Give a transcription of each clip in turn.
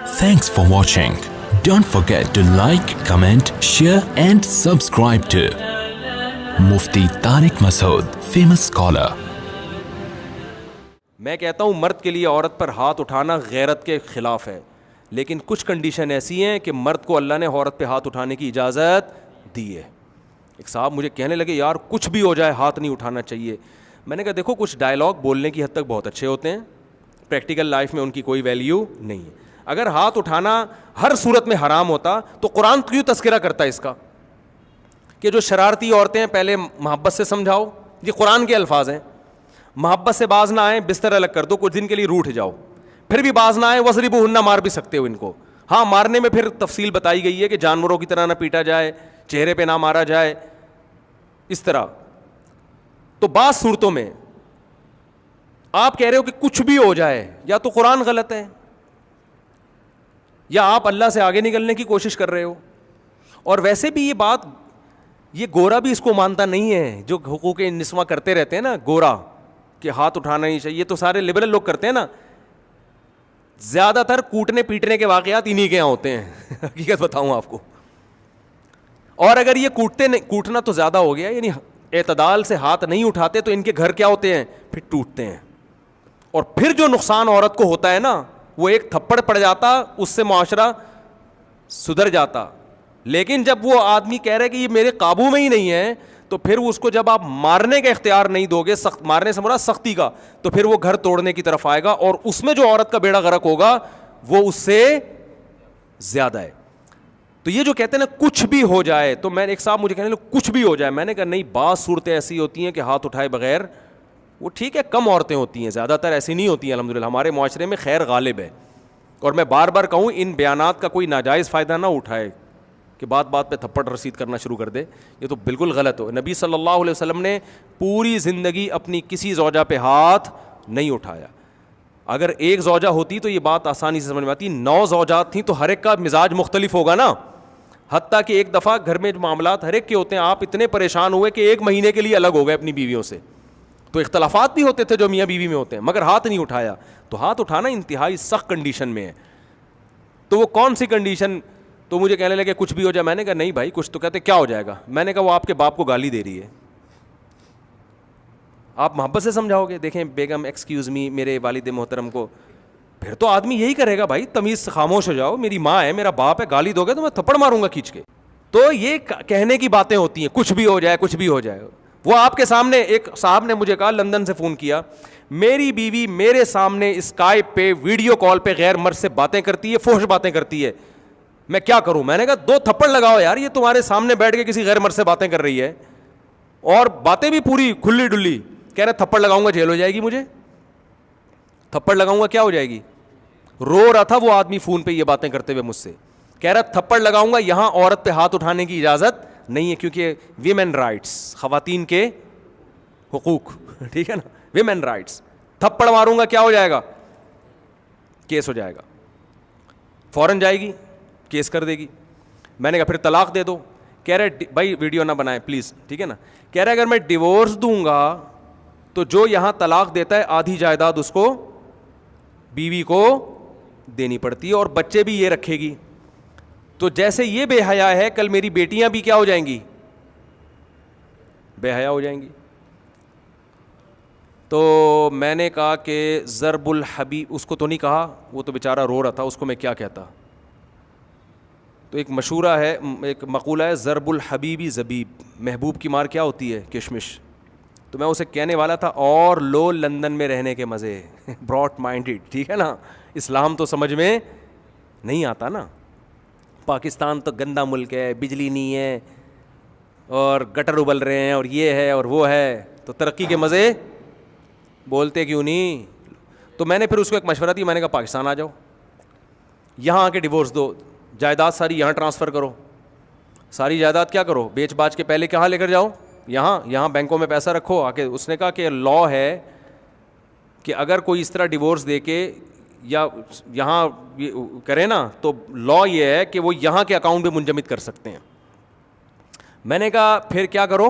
Thanks for watching. Don't forget to like, comment, share and subscribe to Mufti Tariq Masood, famous scholar. میں کہتا ہوں مرد کے لیے عورت پر ہاتھ اٹھانا غیرت کے خلاف ہے، لیکن کچھ کنڈیشن ایسی ہیں کہ مرد کو اللہ نے عورت پہ ہاتھ اٹھانے کی اجازت دی ہے. ایک صاحب مجھے کہنے لگے یار کچھ بھی ہو جائے ہاتھ نہیں اٹھانا چاہیے. میں نے کہا دیکھو کچھ ڈائلاگ بولنے کی حد تک بہت اچھے ہوتے ہیں، پریکٹیکل لائف میں ان کی کوئی ویلیو نہیں ہے. اگر ہاتھ اٹھانا ہر صورت میں حرام ہوتا تو قرآن کیوں تذکرہ کرتا ہے اس کا کہ جو شرارتی عورتیں ہیں پہلے محبت سے سمجھاؤ. یہ قرآن کے الفاظ ہیں. محبت سے باز نہ آئیں بستر الگ کر دو، کچھ دن کے لیے روٹھ جاؤ. پھر بھی باز نہ آئیں وضربوہن، مار بھی سکتے ہو ان کو. ہاں مارنے میں پھر تفصیل بتائی گئی ہے کہ جانوروں کی طرح نہ پیٹا جائے، چہرے پہ نہ مارا جائے اس طرح. تو بعض صورتوں میں آپ کہہ رہے ہو کہ کچھ بھی ہو جائے، یا تو قرآن غلط ہے یا آپ اللہ سے آگے نکلنے کی کوشش کر رہے ہو. اور ویسے بھی یہ بات، یہ گورا بھی اس کو مانتا نہیں ہے جو حقوق نسواں کرتے رہتے ہیں نا، گورا کہ ہاتھ اٹھانا نہیں چاہیے. تو سارے لبرل لوگ کرتے ہیں نا. زیادہ تر کوٹنے پیٹنے کے واقعات انہی کے یہاں ہوتے ہیں حقیقت بتاؤں آپ کو. اور اگر یہ کوٹنا تو زیادہ ہو گیا، یعنی اعتدال سے ہاتھ نہیں اٹھاتے تو ان کے گھر کیا ہوتے ہیں، پھر ٹوٹتے ہیں. اور پھر جو نقصان عورت کو ہوتا ہے نا، وہ ایک تھپڑ پڑ جاتا، اس سے معاشرہ سدھر جاتا. لیکن جب وہ آدمی کہہ رہے کہ یہ میرے قابو میں ہی نہیں ہے، تو پھر اس کو جب آپ مارنے کا اختیار نہیں دو گے، سخت مارنے سے مراد سختی کا، تو پھر وہ گھر توڑنے کی طرف آئے گا. اور اس میں جو عورت کا بیڑا غرق ہوگا وہ اس سے زیادہ ہے. تو یہ جو کہتے ہیں نا کچھ بھی ہو جائے، تو میں ایک صاحب مجھے کہنے لگے کچھ بھی ہو جائے. میں نے کہا نہیں، بعض صورتیں ایسی ہوتی ہیں کہ ہاتھ اٹھائے بغیر وہ ٹھیک ہے، کم عورتیں ہوتی ہیں، زیادہ تر ایسی نہیں ہوتی ہیں. الحمدللہ ہمارے معاشرے میں خیر غالب ہے. اور میں بار بار کہوں ان بیانات کا کوئی ناجائز فائدہ نہ اٹھائے کہ بات بات پہ تھپڑ رسید کرنا شروع کر دے. یہ تو بالکل غلط ہو. نبی صلی اللہ علیہ وسلم نے پوری زندگی اپنی کسی زوجہ پہ ہاتھ نہیں اٹھایا. اگر ایک زوجہ ہوتی تو یہ بات آسانی سے سمجھ میں آتی. 9 زوجات تھیں تو ہر ایک کا مزاج مختلف ہوگا نا. حتیٰ کہ ایک دفعہ گھر میں جو معاملات ہر ایک کے ہوتے ہیں، آپ اتنے پریشان ہوئے کہ 1 مہینے کے لیے الگ ہو گئے اپنی بیویوں سے. تو اختلافات بھی ہوتے تھے جو میاں بیوی میں ہوتے ہیں، مگر ہاتھ نہیں اٹھایا. تو ہاتھ اٹھانا انتہائی سخت کنڈیشن میں ہے. تو وہ کون سی کنڈیشن؟ تو مجھے کہنے لگے کچھ بھی ہو جائے. میں نے کہا نہیں بھائی کچھ تو کہتے کیا ہو جائے گا. میں نے کہا وہ آپ کے باپ کو گالی دے رہی ہے، آپ محبت سے سمجھاؤ گے. دیکھیں بیگم ایکسکیوز می، میرے والد محترم کو. پھر تو آدمی یہی کرے گا بھائی تمیز سے خاموش ہو جاؤ، میری ماں ہے، میرا باپ ہے، گالی دو گے تو میں تھپڑ ماروں گا کھینچ کے. تو یہ کہنے کی باتیں ہوتی ہیں کچھ بھی ہو جائے، کچھ بھی ہو جائے. وہ آپ کے سامنے ایک صاحب نے مجھے کہا لندن سے فون کیا، میری بیوی میرے سامنے اسکائپ پہ ویڈیو کال پہ غیر مرد سے باتیں کرتی ہے، فحش باتیں کرتی ہے، میں کیا کروں. میں نے کہا 2 تھپڑ لگاؤ یار، یہ تمہارے سامنے بیٹھ کے کسی غیر مرد سے باتیں کر رہی ہے اور باتیں بھی پوری کھلی ڈلی. کہہ رہے تھپڑ لگاؤں گا جیل ہو جائے گی، مجھے تھپڑ لگاؤں گا کیا ہو جائے گی. رو رہا تھا وہ آدمی فون پہ یہ باتیں کرتے ہوئے مجھ سے، کہہ رہا تھپڑ لگاؤں گا. یہاں عورت پہ ہاتھ اٹھانے کی اجازت نہیں ہے کیونکہ ویمن رائٹس، خواتین کے حقوق، ٹھیک ہے نا، ویمن رائٹس. تھپڑ ماروں گا کیا ہو جائے گا، کیس ہو جائے گا. فوراً جائے گی کیس کر دے گی. میں نے کہا پھر طلاق دے دو. کہہ رہے بھائی ویڈیو نہ بنائیں پلیز، ٹھیک ہے نا. کہہ رہے اگر میں ڈیورس دوں گا تو جو یہاں طلاق دیتا ہے آدھی جائیداد اس کو، بیوی کو دینی پڑتی ہے اور بچے بھی یہ رکھے گی. تو جیسے یہ بے حیا ہے، کل میری بیٹیاں بھی کیا ہو جائیں گی، بے حیا ہو جائیں گی. تو میں نے کہا کہ ضرب الحبیب، اس کو تو نہیں کہا، وہ تو بیچارہ رو رہا تھا، اس کو میں کیا کہتا. تو ایک مشہورہ ہے، ایک مقولہ ہے ضرب الحبیبی زبیب، محبوب کی مار کیا ہوتی ہے، کشمش. تو میں اسے کہنے والا تھا اور لو لندن میں رہنے کے مزے براڈ مائنڈیڈ، ٹھیک ہے نا. اسلام تو سمجھ میں نہیں آتا نا. پاکستان تو گندا ملک ہے، بجلی نہیں ہے اور گٹر ابل رہے ہیں اور یہ ہے اور وہ ہے، تو ترقی کے مزے بولتے کیوں نہیں. تو میں نے پھر اس کو ایک مشورہ دی، میں نے کہا پاکستان آ جاؤ، یہاں آ کے ڈیورس دو، جائیداد ساری یہاں ٹرانسفر کرو. ساری جائیداد کیا کرو، بیچ باچ کے پہلے کہاں لے کر جاؤ، یہاں بینکوں میں پیسہ رکھو آ کے. اس نے کہا کہ لا ہے کہ اگر کوئی اس طرح ڈیورس دے کے یا یہاں کرے نا تو لا یہ ہے کہ وہ یہاں کے اکاؤنٹ میں منجمد کر سکتے ہیں. میں نے کہا پھر کیا کرو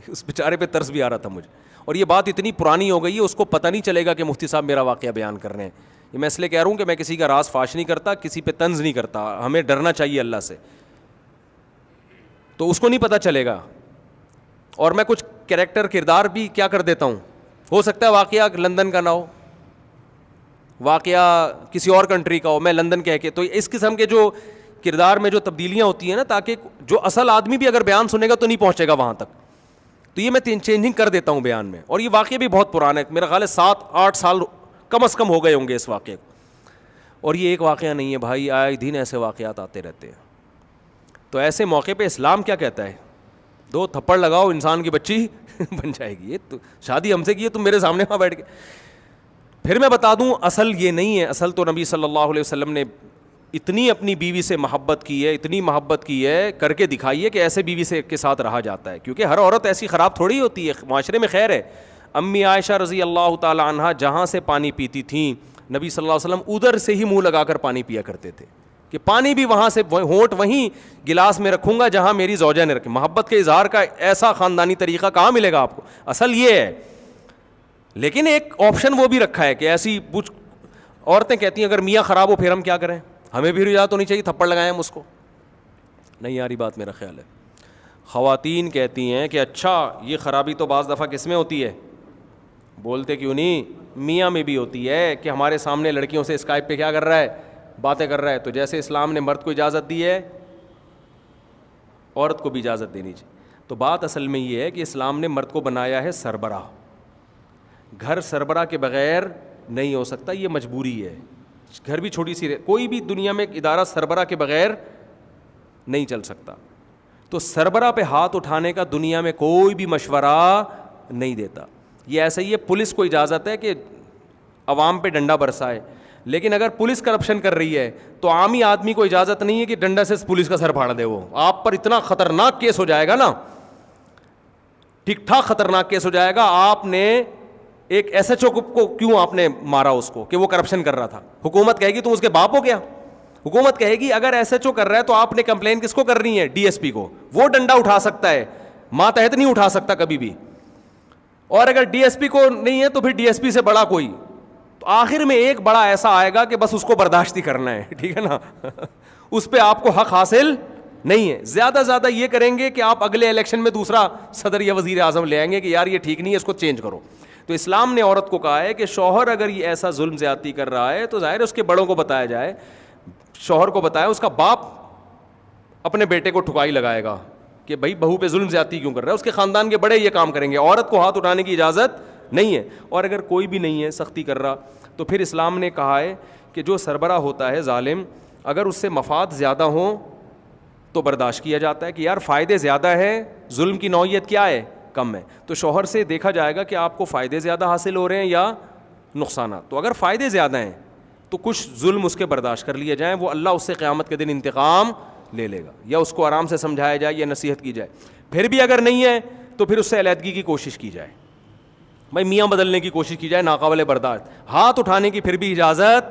اس بیچارے پہ ترس بھی آ رہا تھا مجھے. اور یہ بات اتنی پرانی ہو گئی ہے، اس کو پتہ نہیں چلے گا کہ مفتی صاحب میرا واقعہ بیان کر رہے ہیں. یہ میں اس لیے کہہ رہا ہوں کہ میں کسی کا راز فاش نہیں کرتا, کسی پہ طنز نہیں کرتا. ہمیں ڈرنا چاہیے اللہ سے, تو اس کو نہیں پتہ چلے گا. اور میں کچھ کریکٹر کردار بھی کیا کر دیتا ہوں, ہو سکتا ہے واقعہ لندن کا نہ ہو, واقعہ کسی اور کنٹری کا ہو, میں لندن کہہ کے, تو اس قسم کے جو کردار میں جو تبدیلیاں ہوتی ہیں نا, تاکہ جو اصل آدمی بھی اگر بیان سنے گا تو نہیں پہنچے گا وہاں تک, تو یہ میں چینجنگ کر دیتا ہوں بیان میں. اور یہ واقعہ بھی بہت پرانا ہے, میرا خیال ہے 7-8 سال کم از کم ہو گئے ہوں گے اس واقعے کو. اور یہ ایک واقعہ نہیں ہے بھائی, آئے دن ایسے واقعات آتے رہتے ہیں. تو ایسے موقع پہ اسلام کیا کہتا ہے, 2 تھپڑ لگاؤ انسان کی بچی بن جائے گی. یہ تو شادی ہم سے کی ہے, تم میرے سامنے وہاں بیٹھ کے. پھر میں بتا دوں اصل یہ نہیں ہے. اصل تو نبی صلی اللہ علیہ وسلم نے اتنی اپنی بیوی سے محبت کی ہے, اتنی محبت کی ہے, کر کے دکھائی ہے کہ ایسے بیوی سے کے ساتھ رہا جاتا ہے. کیونکہ ہر عورت ایسی خراب تھوڑی ہوتی ہے, معاشرے میں خیر ہے. امی عائشہ رضی اللہ تعالی عنہا جہاں سے پانی پیتی تھیں, نبی صلی اللہ علیہ وسلم ادھر سے ہی منہ لگا کر پانی پیا کرتے تھے, کہ پانی بھی وہاں سے, ہونٹ وہیں گلاس میں رکھوں گا جہاں میری زوجہ نے رکھے. محبت کے اظہار کا ایسا خاندانی طریقہ کہاں ملے گا آپ کو, اصل یہ ہے. لیکن ایک آپشن وہ بھی رکھا ہے کہ ایسی کچھ عورتیں کہتی ہیں اگر میاں خراب ہو پھر ہم کیا کریں, ہمیں بھی رجاعت ہونی چاہیے, تھپڑ لگائیں ہم اس کو. نہیں یاری بات میرا خیال ہے. خواتین کہتی ہیں کہ اچھا یہ خرابی تو بعض دفعہ کس میں ہوتی ہے, بولتے کیوں نہیں, میاں میں بھی ہوتی ہے, کہ ہمارے سامنے لڑکیوں سے اسکائپ پہ کیا کر رہا ہے, باتیں کر رہا ہے. تو جیسے اسلام نے مرد کو اجازت دی ہے, عورت کو بھی اجازت دینی چاہیے. تو بات اصل میں یہ ہے کہ اسلام نے مرد کو بنایا ہے سربراہ, گھر سربراہ کے بغیر نہیں ہو سکتا, یہ مجبوری ہے. گھر بھی چھوٹی سی کوئی بھی دنیا میں ایک ادارہ سربراہ کے بغیر نہیں چل سکتا. تو سربراہ پہ ہاتھ اٹھانے کا دنیا میں کوئی بھی مشورہ نہیں دیتا. یہ ایسا ہی ہے, پولیس کو اجازت ہے کہ عوام پہ ڈنڈا برسائے, لیکن اگر پولیس کرپشن کر رہی ہے تو عامی آدمی کو اجازت نہیں ہے کہ ڈنڈا سے پولیس کا سر پھاڑ دے. وہ آپ پر اتنا خطرناک کیس ہو جائے گا نا, ٹھیک ٹھاک خطرناک کیس ہو جائے گا. آپ نے ایک ایس ایچ او کو کیوں آپ نے مارا اس کو, کہ وہ کرپشن کر رہا تھا, حکومت کہے گی تم اس کے باپ ہو گیا. حکومت کہے گی اگر ایس ایچ او کر رہا ہے تو آپ نے کمپلین کس کو کرنی ہے, ڈی ایس پی کو. وہ ڈنڈا اٹھا سکتا ہے, ماتحت نہیں اٹھا سکتا کبھی بھی. اور اگر ڈی ایس پی کو نہیں ہے تو پھر ڈی ایس پی سے بڑا کوئی. تو آخر میں ایک بڑا ایسا آئے گا کہ بس اس کو برداشت ہی کرنا ہے, ٹھیک ہے نا, اس پہ آپ کو حق حاصل نہیں ہے. زیادہ زیادہ یہ کریں گے کہ آپ اگلے الیکشن میں دوسرا صدر یا وزیر اعظم لے آئیں گے کہ یار یہ ٹھیک نہیں ہے, اس کو چینج کرو. تو اسلام نے عورت کو کہا ہے کہ شوہر اگر یہ ایسا ظلم زیادتی کر رہا ہے تو ظاہر ہے اس کے بڑوں کو بتایا جائے, شوہر کو بتایا. اس کا باپ اپنے بیٹے کو ٹھکائی لگائے گا کہ بھائی بہو پہ ظلم زیادتی کیوں کر رہا ہے, اس کے خاندان کے بڑے یہ کام کریں گے. عورت کو ہاتھ اٹھانے کی اجازت نہیں ہے. اور اگر کوئی بھی نہیں ہے سختی کر رہا تو پھر اسلام نے کہا ہے کہ جو سربراہ ہوتا ہے ظالم, اگر اس سے مفاد زیادہ ہوں تو برداشت کیا جاتا ہے کہ یار فائدے زیادہ ہیں, ظلم کی نوعیت کیا ہے, کم ہے. تو شوہر سے دیکھا جائے گا کہ آپ کو فائدے زیادہ حاصل ہو رہے ہیں یا نقصانات. تو اگر فائدے زیادہ ہیں تو کچھ ظلم اس کے برداشت کر لیے جائیں, وہ اللہ اس سے قیامت کے دن انتقام لے لے گا, یا اس کو آرام سے سمجھایا جائے یا نصیحت کی جائے. پھر بھی اگر نہیں ہے تو پھر اس سے علیحدگی کی کوشش کی جائے, بھائی میاں بدلنے کی کوشش کی جائے, ناقابل برداشت. ہاتھ اٹھانے کی پھر بھی اجازت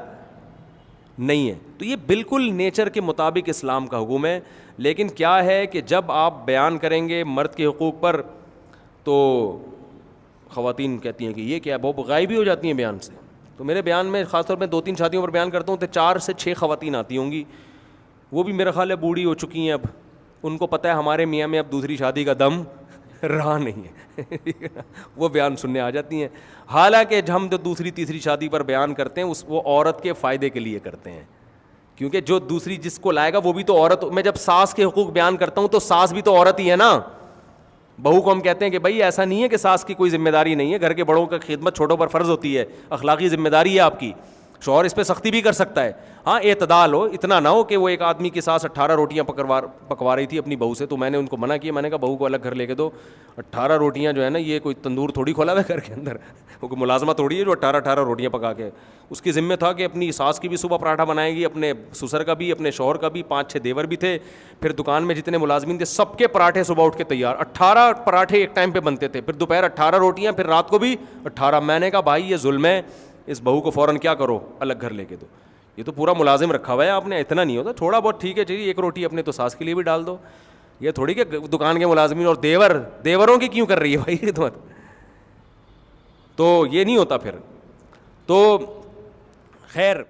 نہیں ہے. تو یہ بالکل نیچر کے مطابق اسلام کا حکم ہے. لیکن کیا ہے کہ جب آپ بیان کریں گے مرد کے حقوق پر تو خواتین کہتی ہیں کہ یہ کیا ہے, بہت غائب ہی ہو جاتی ہیں بیان سے. تو میرے بیان میں خاص طور پہ 2-3 شادیوں پر بیان کرتا ہوں تو 4 سے 6 خواتین آتی ہوں گی, وہ بھی میرا خیال ہے بوڑھی ہو چکی ہیں. اب ان کو پتہ ہے ہمارے میاں میں اب دوسری شادی کا دم رہا نہیں ہے, وہ بیان سننے آ جاتی ہیں. حالانکہ ہم جو دوسری تیسری شادی پر بیان کرتے ہیں وہ عورت کے فائدے کے لیے کرتے ہیں, کیونکہ جو دوسری جس کو لائے گا وہ بھی تو عورت. میں جب ساس کے حقوق بیان کرتا ہوں تو ساس بھی تو عورت ہی ہے نا. بہو کو ہم کہتے ہیں کہ بھائی ایسا نہیں ہے کہ ساس کی کوئی ذمہ داری نہیں ہے, گھر کے بڑوں کا خدمت چھوٹوں پر فرض ہوتی ہے, اخلاقی ذمہ داری ہے آپ کی. شوہر اس پہ سختی بھی کر سکتا ہے, ہاں اعتدال ہو, اتنا نہ ہو کہ وہ ایک آدمی کی ساس 18 روٹیاں پکوا رہی تھی اپنی بہو سے, تو میں نے ان کو منع کیا, میں نے کہا بہو کو الگ گھر لے کے دو. 18 روٹیاں جو ہے نا, یہ کوئی تندور تھوڑی کھولا ہوا ہے گھر کے اندر, وہ کوئی ملازمہ تھوڑی ہے جو 18 روٹیاں پکا کے. اس کی ذمہ تھا کہ اپنی ساس کی بھی صبح پراٹھا بنائے گی, اپنے سسر کا بھی, اپنے شوہر کا بھی, 5-6 دیور بھی تھے, پھر دکان میں جتنے ملازمین تھے سب کے پراٹھے صبح اٹھ کے تیار. 18 پراٹھے ایک ٹائم پہ بنتے تھے, پھر دوپہر 18 روٹیاں, پھر رات کو بھی 18. میں نے کہا بھائی یہ ظلم ہے, اس بہو کو فوراً کیا کرو, الگ گھر لے کے دو. یہ تو پورا ملازم رکھا ہوا ہے آپ نے, اتنا نہیں ہوتا, تھوڑا بہت ٹھیک ہے چلیے, ایک روٹی اپنے تو ساس کے لیے بھی ڈال دو. یہ تھوڑی کہ دکان کے ملازمین اور دیوروں کی کیوں کر رہی ہے بھائی خدمت, تو یہ نہیں ہوتا پھر. تو خیر